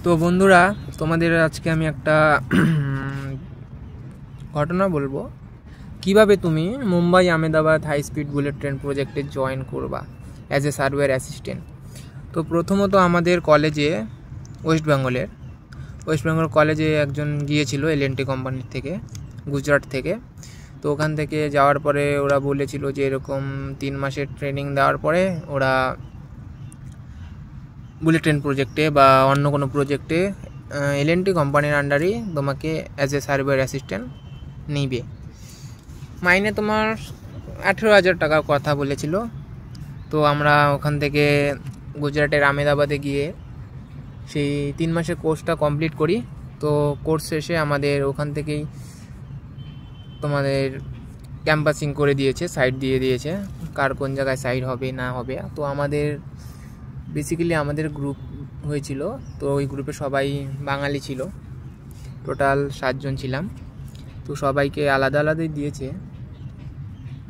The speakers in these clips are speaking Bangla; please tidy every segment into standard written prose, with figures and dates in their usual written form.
তো বন্ধুরা, তোমাদের আজকে আমি একটা ঘটনা বলবো কিভাবে তুমি Mumbai Ahmedabad high speed bullet train প্রজেক্টে জয়েন করবা অ্যাজ এ সার্ভেয়ার অ্যাসিস্ট্যান্ট। তো প্রথমত আমাদের কলেজে ওয়েস্ট বেঙ্গল কলেজে একজন গিয়েছিল এলএনটি কোম্পানির থেকে, গুজরাট থেকে। তো ওখান থেকে যাওয়ার পরে ওরা বলেছিল যে এরকম 3 মাসের ট্রেনিং দেওয়ার পরে ওরা বুলেট ট্রেন প্রজেক্টে বা অন্য কোনো প্রজেক্টে এলএনটি কোম্পানির আন্ডারেই তোমাকে অ্যাজ এ সার্ভেয়ার অ্যাসিস্ট্যান্ট নিবে। মাইনে তোমার 18,000 টাকার কথা বলেছিল। তো আমরা ওখান থেকে গুজরাটের আহমেদাবাদে গিয়ে সেই 3 মাসের কোর্সটা কমপ্লিট করি। তো কোর্স শেষে আমাদের ওখান থেকেই তোমাদের ক্যাম্পাসিং করে দিয়েছে, সাইট দিয়ে দিয়েছে, কার কোন জায়গায় সাইট হবে না হবে। তো বেসিক্যালি আমাদের গ্রুপ হয়েছিল। তো ওই গ্রুপে সবাই বাঙালি ছিল, টোটাল 7 জন ছিলাম। তো সবাইকে আলাদা আলাদাই দিয়েছে,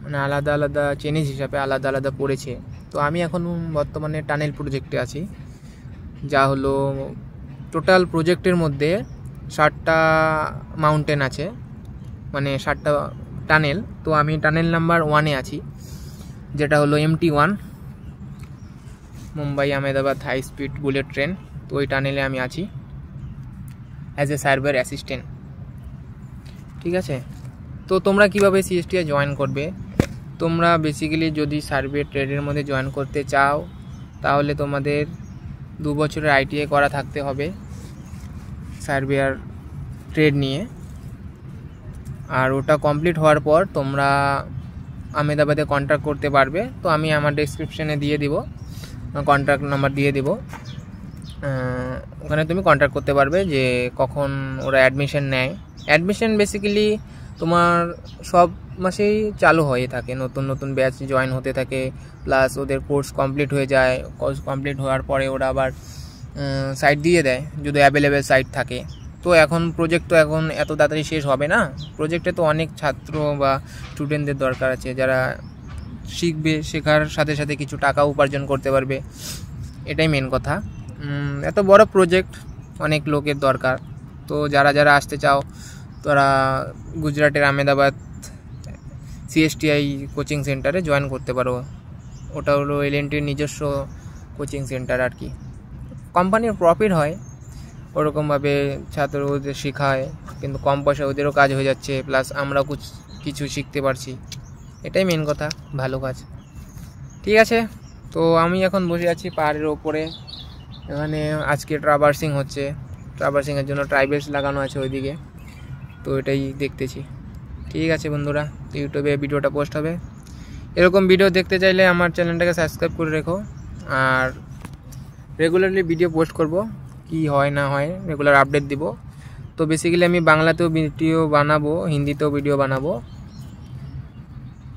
মানে আলাদা আলাদা চেনিজ হিসাবে আলাদা আলাদা পড়েছে। তো আমি এখন বর্তমানে টানেল প্রজেক্টে আছি, যা হলো টোটাল প্রজেক্টের মধ্যে 60টা মাউন্টেন আছে, মানে 60টা টানেল। তো আমি টানেল নাম্বার 1-এ আছি, যেটা হলো MT1 Mumbai Ahmedabad high speed bullet train. তো ওই টানেলে আমি আছি অ্যাজ এ সার্ভেয়ার অ্যাসিস্ট্যান্ট। ঠিক আছে। তো তোমরা কিভাবে সিএসটিআই জয়েন করবে? তোমরা বেসিক্যালি যদি সার্ভে ট্রেডের মধ্যে জয়েন করতে চাও তাহলে তোমাদের 2 বছরের ITI করা থাকতে হবে সার্ভেয়ার ট্রেড নিয়ে। আর ওটা কমপ্লিট হওয়ার পর তোমরা আহমেদাবাদে কন্ট্যাক্ট করতে পারবে। তো আমি আমার ডেসক্রিপশানে দিয়ে দিব, কন্ট্যাক্ট নাম্বার দিয়ে দিব। ওখানে তুমি কন্ট্যাক্ট করতে পারবে যে কখন ওরা অ্যাডমিশন নেয়। অ্যাডমিশন বেসিক্যালি তোমার সব মাসেই চালু হয়ে থাকে, নতুন নতুন ব্যাচ জয়েন হতে থাকে, প্লাস ওদের কোর্স কমপ্লিট হয়ে যায়। কোর্স কমপ্লিট হওয়ার পরে ওরা আবার সাইট দিয়ে দেয় যদি অ্যাভেলেবেল সাইট থাকে। তো এখন প্রজেক্ট তো এখন এত তাড়াতাড়ি শেষ হবে না, প্রজেক্টে তো অনেক ছাত্র বা স্টুডেন্টদের দরকার আছে যারা শিখবে, শেখার সাথে সাথে কিছু টাকা উপার্জন করতে পারবে। এটাই মেন কথা। এত বড় প্রজেক্ট, অনেক লোকের দরকার। তো যারা যারা আসতে চাও তারা গুজরাটের আহমেদাবাদ সিএসটিআই কোচিং সেন্টারে জয়েন করতে পারো। ওটা হলো এলএনটির নিজস্ব কোচিং সেন্টার আর কি। কোম্পানির প্রফিট হয়, ওরকমভাবে ছাত্র ওদের শেখায়, কিন্তু কম পয়সা ওদেরও কাজ হয়ে যাচ্ছে, প্লাস আমরাও কিছু শিখতে পারছি। এটাই মেন কথা, ভালো কাজ। ঠিক আছে। তো আমি এখন বসে আছি পাহাড়ের ওপরে। এখানে আজকে ট্রাভার্সিং হচ্ছে, ট্রাভার্সিংয়ের জন্য ট্রাইবেলস লাগানো আছে ওইদিকে। তো এটাই দেখতেছি। ঠিক আছে বন্ধুরা, ইউটিউবে ভিডিওটা পোস্ট হবে। এরকম ভিডিও দেখতে চাইলে আমার চ্যানেলটাকে সাবস্ক্রাইব করে রেখো। আর রেগুলারলি ভিডিও পোস্ট করব, কি হয় না হয় রেগুলার আপডেট দিব। তো বেসিক্যালি আমি বাংলাতেও ভিডিও বানাবো, হিন্দিতেও ভিডিও বানাবো।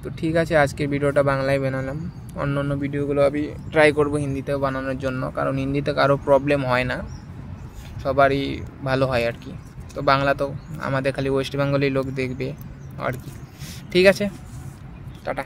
তো ঠিক আছে, আজকের ভিডিওটা বাংলায় বানালাম। অন্য ভিডিওগুলো আমি ট্রাই করব হিন্দিতেও বানানোর জন্য, কারণ হিন্দিতে কারো প্রবলেম হয় না, সবারই ভালো হয় আর কি। তো বাংলা তো আমাদের খালি ওয়েস্ট বেঙ্গলেই লোক দেখবে আর কি। ঠিক আছে, টাটা।